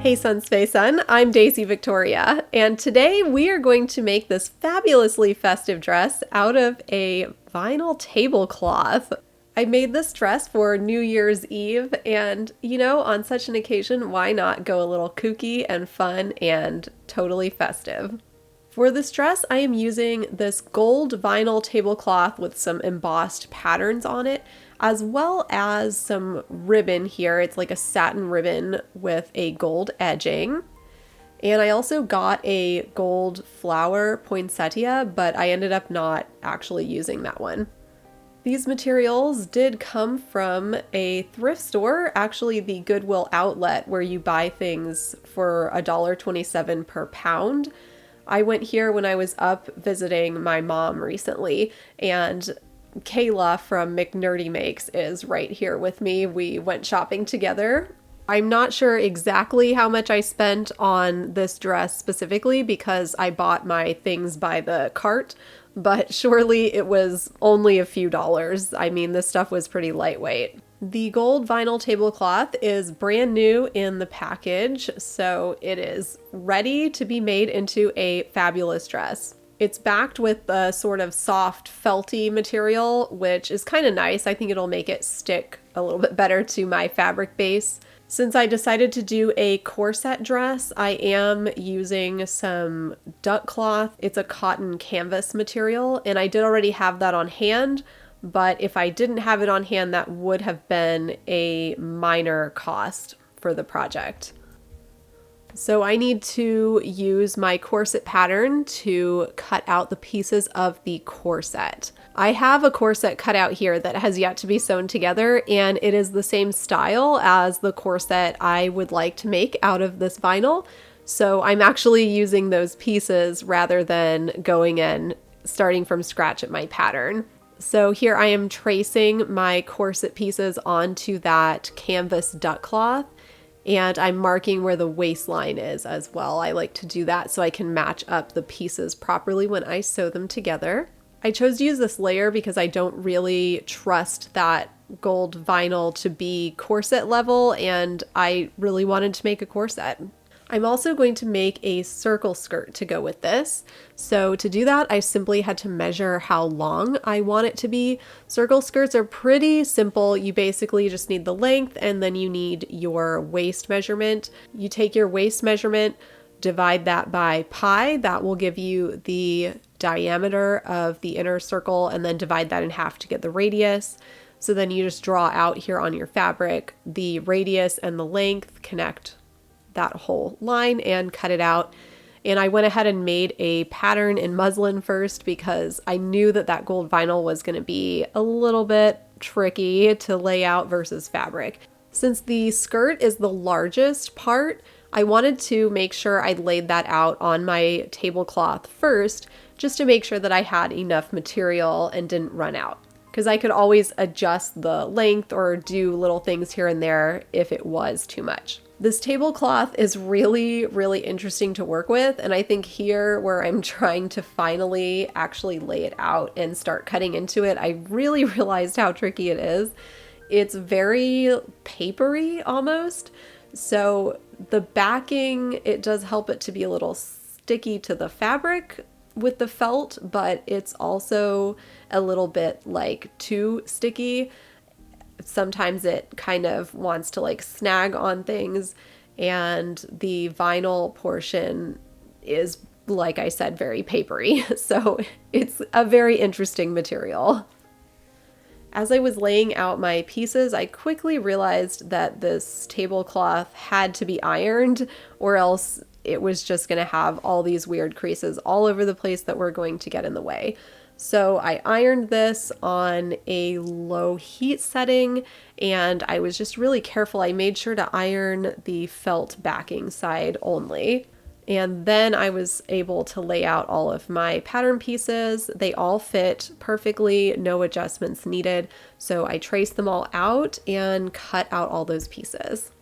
Hey Sunspace Sun, I'm Daisy Viktoria, and today we are going to make this fabulously festive dress out of a vinyl tablecloth. I made this dress for New Year's Eve, and on such an occasion, why not go a little kooky and fun and totally festive? For this dress, I am using this gold vinyl tablecloth with some embossed patterns on it, as well as some ribbon here. It's like a satin ribbon with a gold edging. And I also got a gold flower poinsettia, but I ended up not actually using that one. These materials did come from a thrift store, actually the Goodwill outlet, where you buy things for $1.27 per pound. I went here when I was up visiting my mom recently, and Kayla from McNerdy Makes is right here with me. We went shopping together. I'm not sure exactly how much I spent on this dress specifically because I bought my things by the cart, but surely it was only a few dollars. I mean, this stuff was pretty lightweight. The gold vinyl tablecloth is brand new in the package, so it is ready to be made into a fabulous dress. It's backed with a sort of soft felty material, which is kind of nice. I think it'll make it stick a little bit better to my fabric base. Since I decided to do a corset dress, I am using some duck cloth. It's a cotton canvas material, and I did already have that on hand. But if I didn't have it on hand, that would have been a minor cost for the project. So I need to use my corset pattern to cut out the pieces of the corset. I have a corset cut out here that has yet to be sewn together, and it is the same style as the corset I would like to make out of this vinyl. So I'm actually using those pieces rather than going in starting from scratch at my pattern. So here I am tracing my corset pieces onto that canvas duck cloth, and I'm marking where the waistline is as well. I like to do that so I can match up the pieces properly when I sew them together. I chose to use this layer because I don't really trust that gold vinyl to be corset level, and I really wanted to make a corset. I'm also going to make a circle skirt to go with this. So to do that, I simply had to measure how long I want it to be. Circle skirts are pretty simple. You basically just need the length, and then you need your waist measurement. You take your waist measurement, divide that by pi. That will give you the diameter of the inner circle, and then divide that in half to get the radius. So then you just draw out here on your fabric the radius and the length, connect that whole line and cut it out. And I went ahead and made a pattern in muslin first because I knew that that gold vinyl was going to be a little bit tricky to lay out versus fabric. Since the skirt is the largest part, I wanted to make sure I laid that out on my tablecloth first, just to make sure that I had enough material and didn't run out. Because I could always adjust the length or do little things here and there if it was too much. This tablecloth is really, really interesting to work with, and I think here where I'm trying to finally actually lay it out and start cutting into it, I really realized how tricky it is. It's very papery almost, so the backing, it does help it to be a little sticky to the fabric with the felt, but it's also a little bit like too sticky. Sometimes it kind of wants to like snag on things, and the vinyl portion is, like I said, very papery. So it's a very interesting material. As I was laying out my pieces, I quickly realized that this tablecloth had to be ironed, or else it was just going to have all these weird creases all over the place that were going to get in the way. So I ironed this on a low heat setting, and I was just really careful. I made sure to iron the felt backing side only. And then I was able to lay out all of my pattern pieces. They all fit perfectly, no adjustments needed. So I traced them all out and cut out all those pieces.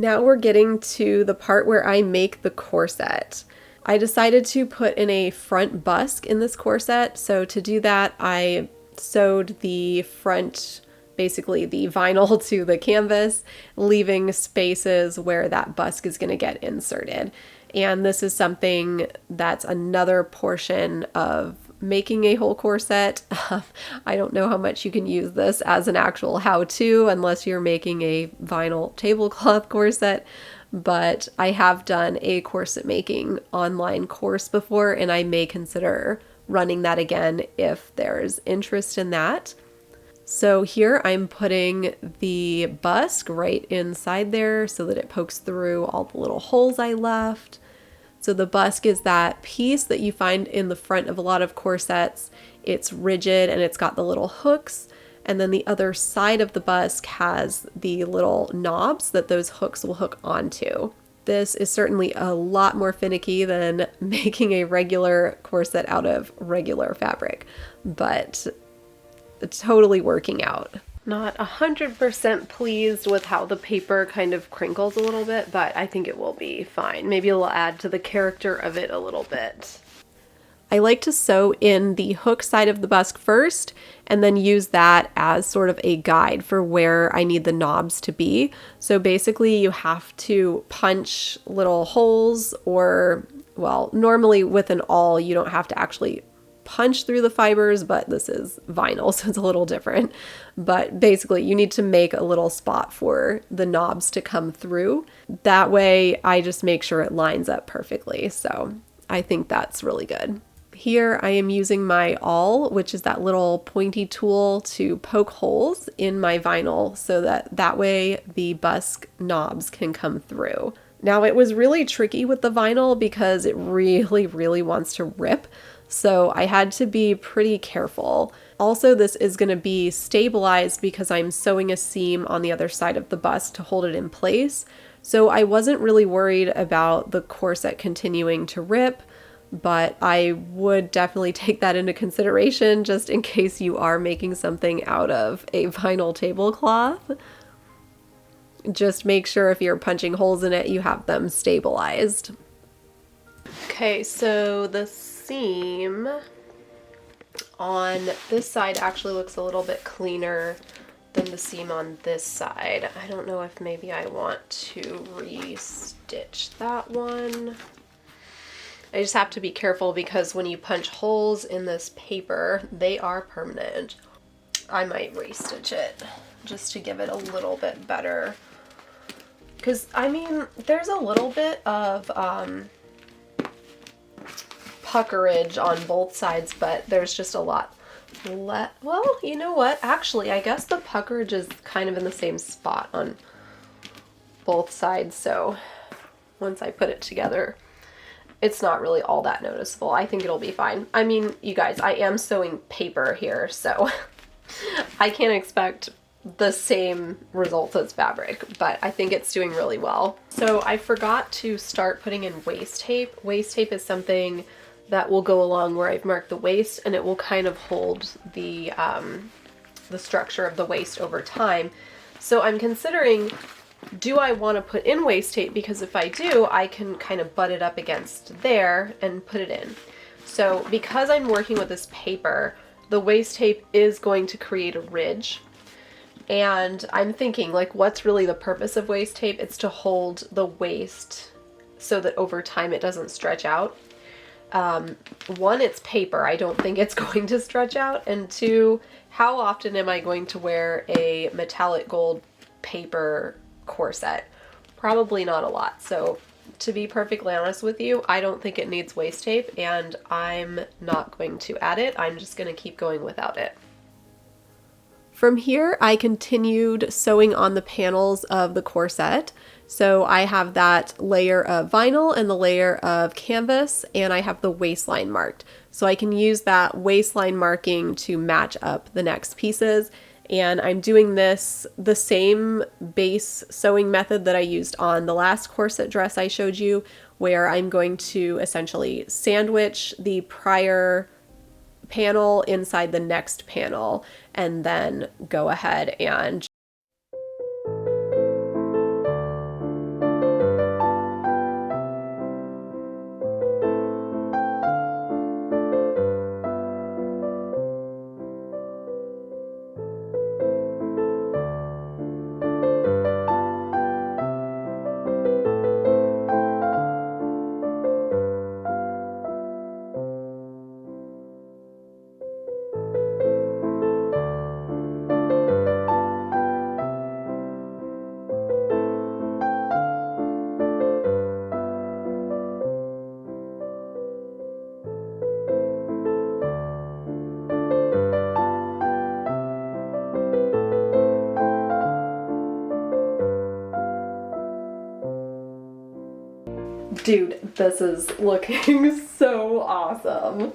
Now we're getting to the part where I make the corset. I decided to put in a front busk in this corset. So to do that, I sewed the front, basically the vinyl to the canvas, leaving spaces where that busk is going to get inserted. And this is something that's another portion of making a whole corset. I don't know how much you can use this as an actual how-to unless you're making a vinyl tablecloth corset, but I have done a corset making online course before, and I may consider running that again if there's interest in that. So here I'm putting the busk right inside there so that it pokes through all the little holes I left. So the busk is that piece that you find in the front of a lot of corsets. It's rigid and it's got the little hooks. And then the other side of the busk has the little knobs that those hooks will hook onto. This is certainly a lot more finicky than making a regular corset out of regular fabric, but it's totally working out. Not 100% pleased with how the paper kind of crinkles a little bit, but I think it will be fine. Maybe it'll add to the character of it a little bit. I like to sew in the hook side of the busk first and then use that as sort of a guide for where I need the knobs to be. So basically you have to punch little holes, or, well, normally with an awl you don't have to actually punch through the fibers, but this is vinyl, so it's a little different. But basically you need to make a little spot for the knobs to come through. That way I just make sure it lines up perfectly. So I think that's really good. Here I am using my awl, which is that little pointy tool to poke holes in my vinyl so that way the busk knobs can come through. Now it was really tricky with the vinyl because it really wants to rip. So I had to be pretty careful. Also, this is going to be stabilized because I'm sewing a seam on the other side of the bust to hold it in place. So I wasn't really worried about the corset continuing to rip, but I would definitely take that into consideration just in case you are making something out of a vinyl tablecloth. Just make sure if you're punching holes in it, you have them stabilized. Okay, so the seam on this side actually looks a little bit cleaner than the seam on this side. I don't know if maybe I want to re-stitch that one. I just have to be careful because when you punch holes in this paper, they are permanent. I might re-stitch it just to give it a little bit better. Because, I mean, there's a little bit of puckerage on both sides, but there's just a lot well, you know what? Actually, I guess the puckerage is kind of in the same spot on both sides, so once I put it together, it's not really all that noticeable. I think it'll be fine. I mean, you guys, I am sewing paper here, so I can't expect the same results as fabric, but I think it's doing really well. So I forgot to start putting in waist tape. Waist tape is something that will go along where I've marked the waist, and it will kind of hold the structure of the waist over time. So I'm considering, do I want to put in waist tape? Because if I do, I can kind of butt it up against there and put it in. So because I'm working with this paper, the waist tape is going to create a ridge. And I'm thinking, like, what's really the purpose of waist tape? It's to hold the waist so that over time it doesn't stretch out. One, it's paper. I don't think it's going to stretch out. And two, how often am I going to wear a metallic gold paper corset? Probably not a lot. So to be perfectly honest with you, I don't think it needs waist tape, and I'm not going to add it. I'm just going to keep going without it. From here, I continued sewing on the panels of the corset. So I have that layer of vinyl and the layer of canvas, and I have the waistline marked. So I can use that waistline marking to match up the next pieces. And I'm doing this the same base sewing method that I used on the last corset dress I showed you, where I'm going to essentially sandwich the prior panel inside the next panel and then go ahead and Dude, this is looking so awesome.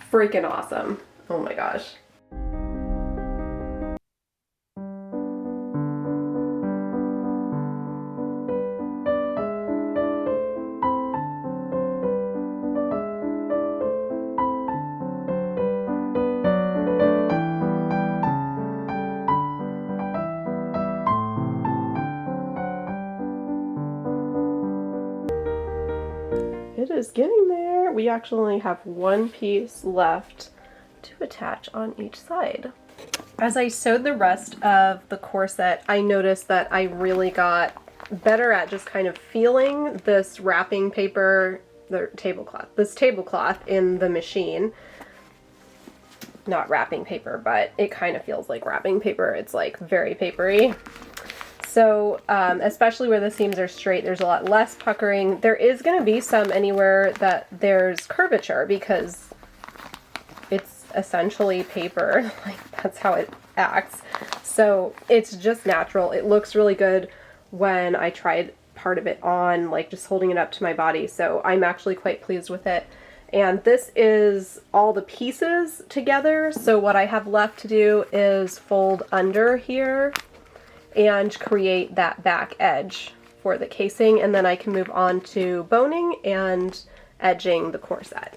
Freaking awesome. Oh my gosh. It is getting there. We actually only have one piece left to attach on each side. As I sewed the rest of the corset, I noticed that I really got better at just kind of feeling this wrapping paper, this tablecloth in the machine. Not wrapping paper, but it kind of feels like wrapping paper. It's like very papery. So, especially where the seams are straight, there's a lot less puckering. There is going to be some anywhere that there's curvature because it's essentially paper. Like, that's how it acts. So it's just natural. It looks really good when I tried part of it on, like just holding it up to my body. So I'm actually quite pleased with it. And this is all the pieces together. So what I have left to do is fold under here and create that back edge for the casing, and then I can move on to boning and edging the corset.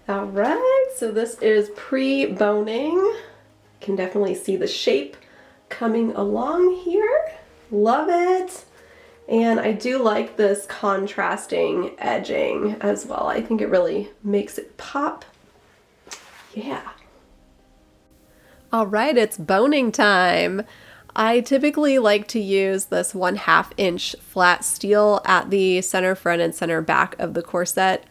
All right, so this is pre-boning. Can definitely see the shape coming along here. Love it. And I do like this contrasting edging as well. I think it really makes it pop. Yeah. All right, it's boning time. I typically like to use this 1/2 inch flat steel at the center front and center back of the corset.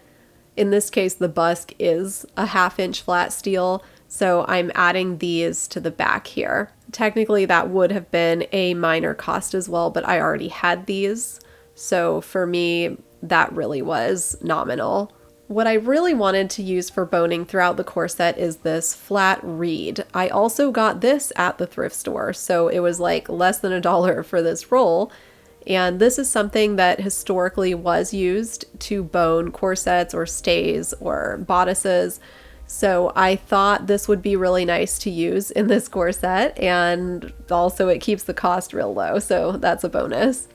In this case, the busk is a 1/2 inch flat steel, so I'm adding these to the back here. Technically, that would have been a minor cost as well, but I already had these, so for me, that really was nominal. What I really wanted to use for boning throughout the corset is this flat reed. I also got this at the thrift store, so it was like less than $1 for this roll. And this is something that historically was used to bone corsets or stays or bodices. So I thought this would be really nice to use in this corset, and also it keeps the cost real low, so that's a bonus.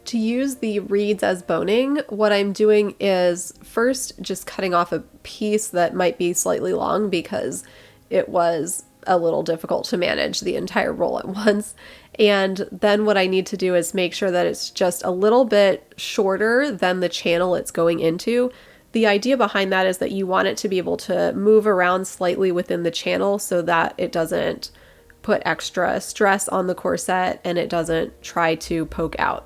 To use the reeds as boning, what I'm doing is first just cutting off a piece that might be slightly long because it was a little difficult to manage the entire roll at once. And then what I need to do is make sure that it's just a little bit shorter than the channel it's going into. The idea behind that is that you want it to be able to move around slightly within the channel so that it doesn't put extra stress on the corset and it doesn't try to poke out.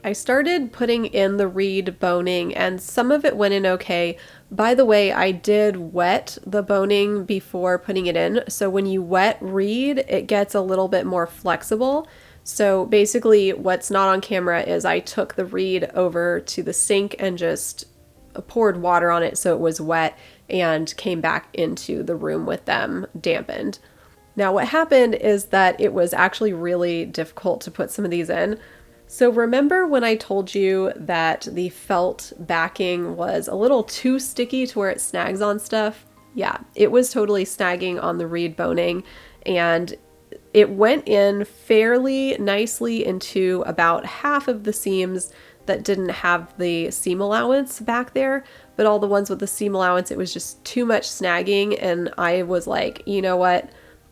I started putting in the reed boning and some of it went in okay. By the way, I did wet the boning before putting it in. So when you wet reed, it gets a little bit more flexible. So basically what's not on camera is I took the reed over to the sink and just poured water on it so it was wet and came back into the room with them dampened. Now what happened is that it was actually really difficult to put some of these in. So remember when I told you that the felt backing was a little too sticky to where it snags on stuff? Yeah, it was totally snagging on the reed boning, and it went in fairly nicely into about half of the seams that didn't have the seam allowance back there, but all the ones with the seam allowance, it was just too much snagging, and I was like, you know what?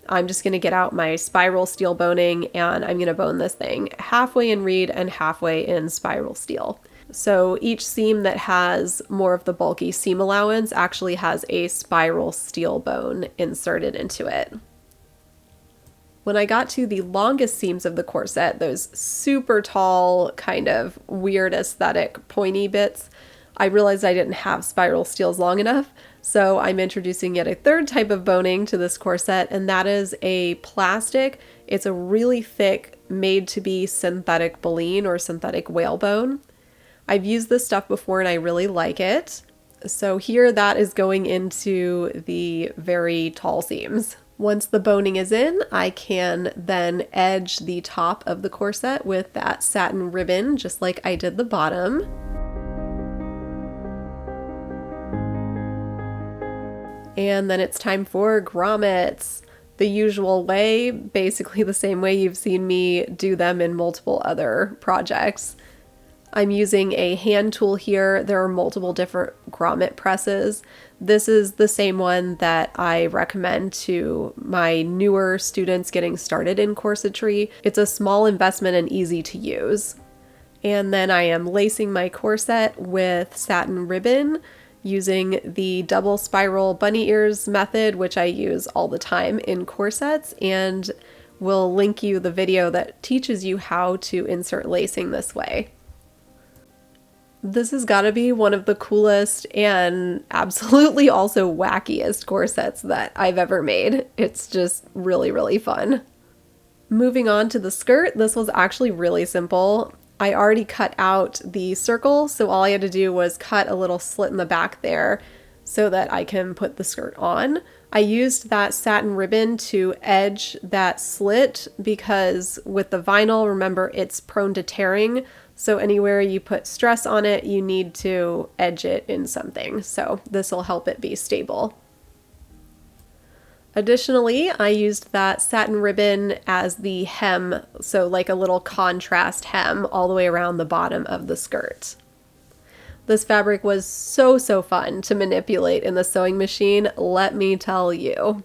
I'm just going to get out my spiral steel boning and I'm going to bone this thing halfway in reed and halfway in spiral steel. So each seam that has more of the bulky seam allowance actually has a spiral steel bone inserted into it. When I got to the longest seams of the corset, those super tall, kind of weird aesthetic pointy bits, I realized I didn't have spiral steels long enough. So I'm introducing yet a third type of boning to this corset, and that is a plastic. It's a really thick, made-to-be synthetic baleen or synthetic whalebone. I've used this stuff before and I really like it. So here that is going into the very tall seams. Once the boning is in, I can then edge the top of the corset with that satin ribbon, just like I did the bottom. And then it's time for grommets. The usual way, basically the same way you've seen me do them in multiple other projects. I'm using a hand tool here. There are multiple different grommet presses. This is the same one that I recommend to my newer students getting started in corsetry. It's a small investment and easy to use. And then I am lacing my corset with satin ribbon using the double spiral bunny ears method, which I use all the time in corsets, and will link you the video that teaches you how to insert lacing this way. This has got to be one of the coolest and absolutely also wackiest corsets that I've ever made. It's just really, really fun. Moving on to the skirt, this was actually really simple. I already cut out the circle, so all I had to do was cut a little slit in the back there so that I can put the skirt on. I used that satin ribbon to edge that slit because with the vinyl, remember, it's prone to tearing. So anywhere you put stress on it, you need to edge it in something. So this will help it be stable. Additionally, I used that satin ribbon as the hem, so like a little contrast hem all the way around the bottom of the skirt. This fabric was so fun to manipulate in the sewing machine, let me tell you.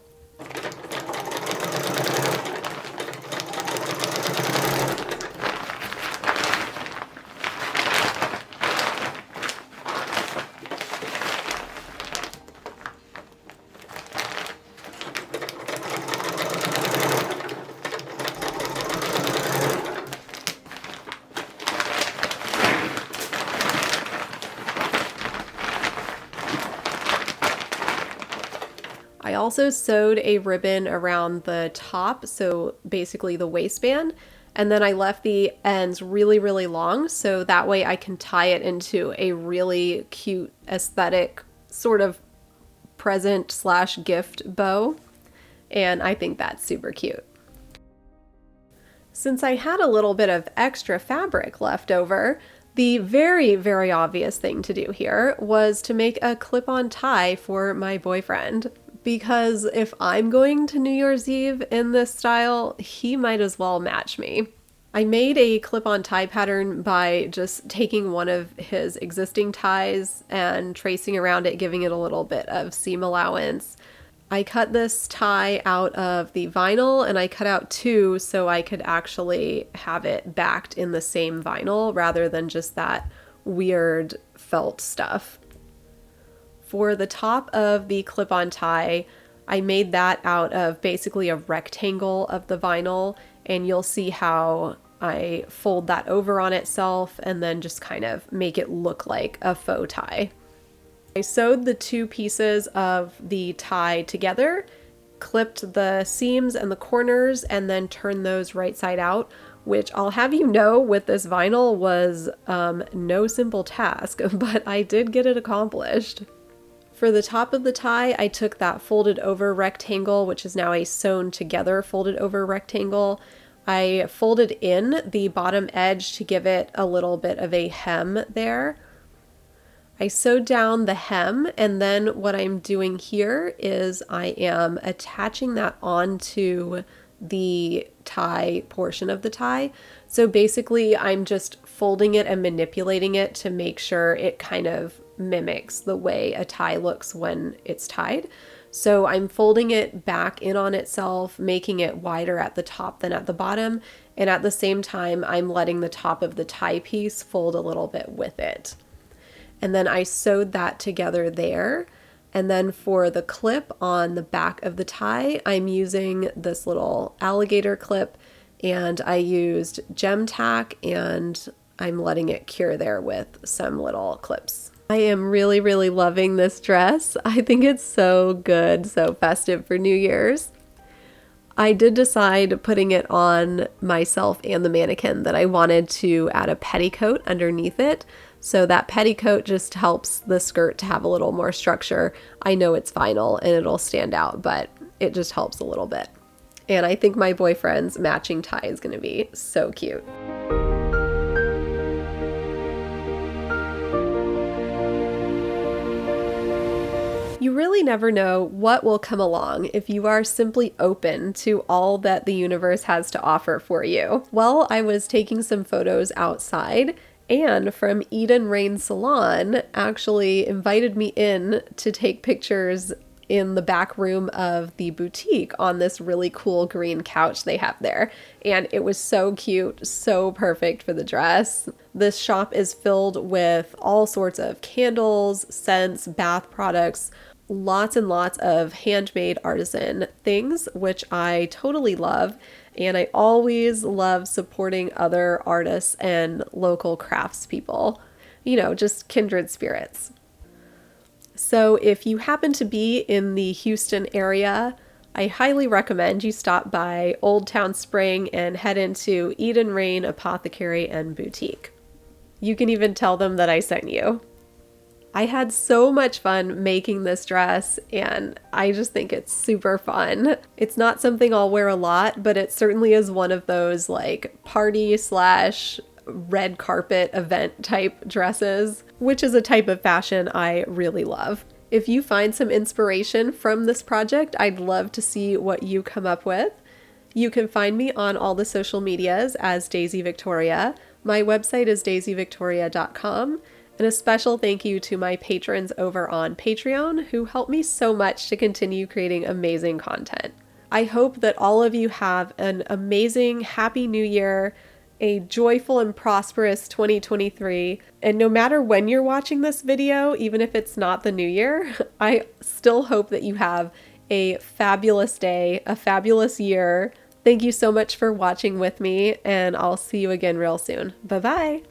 I also sewed a ribbon around the top, so basically the waistband, and then I left the ends really, really long, so that way I can tie it into a really cute aesthetic sort of present/gift bow, and I think that's super cute. Since I had a little bit of extra fabric left over, the very, very obvious thing to do here was to make a clip-on tie for my boyfriend. Because if I'm going to New Year's Eve in this style, he might as well match me. I made a clip-on tie pattern by just taking one of his existing ties and tracing around it, giving it a little bit of seam allowance. I cut this tie out of the vinyl, and I cut out two so I could actually have it backed in the same vinyl rather than just that weird felt stuff. For the top of the clip-on tie, I made that out of basically a rectangle of the vinyl, and you'll see how I fold that over on itself and then just kind of make it look like a faux tie. I sewed the two pieces of the tie together, clipped the seams and the corners, and then turned those right side out, which I'll have you know with this vinyl was no simple task, but I did get it accomplished. For the top of the tie, I took that folded over rectangle, which is now a sewn together folded over rectangle, I folded in the bottom edge to give it a little bit of a hem there. I sewed down the hem, and then what I'm doing here is I am attaching that onto the tie portion of the tie. So basically I'm just folding it and manipulating it to make sure it kind of mimics the way a tie looks when it's tied. So I'm folding it back in on itself, making it wider at the top than at the bottom, and at the same time I'm letting the top of the tie piece fold a little bit with it. And then I sewed that together there. And then for the clip on the back of the tie, I'm using this little alligator clip, and I used gem tack, and I'm letting it cure there with some little clips. I am really, really loving this dress. I think it's so good, so festive for New Year's. I did decide, putting it on myself and the mannequin, that I wanted to add a petticoat underneath it. So that petticoat just helps the skirt to have a little more structure. I know it's vinyl and it'll stand out, but it just helps a little bit. And I think my boyfriend's matching tie is going to be so cute. You really never know what will come along if you are simply open to all that the universe has to offer for you. Well, I was taking some photos outside, and from Eden Rain Salon actually invited me in to take pictures in the back room of the boutique on this really cool green couch they have there. And it was so cute, so perfect for the dress. This shop is filled with all sorts of candles, scents, bath products, lots and lots of handmade artisan things, which I totally love. And I always love supporting other artists and local craftspeople, you know, just kindred spirits. So if you happen to be in the Houston area, I highly recommend you stop by Old Town Spring and head into Eden Rain Apothecary and Boutique. You can even tell them that I sent you. I had so much fun making this dress, and I just think it's super fun. It's not something I'll wear a lot, but it certainly is one of those like party / red carpet event type dresses, which is a type of fashion I really love. If you find some inspiration from this project, I'd love to see what you come up with. You can find me on all the social medias as Daisy Viktoria. My website is daisyviktoria.com. And a special thank you to my patrons over on Patreon who help me so much to continue creating amazing content. I hope that all of you have an amazing, happy new year, a joyful and prosperous 2023. And no matter when you're watching this video, even if it's not the new year, I still hope that you have a fabulous day, a fabulous year. Thank you so much for watching with me, and I'll see you again real soon. Bye-bye.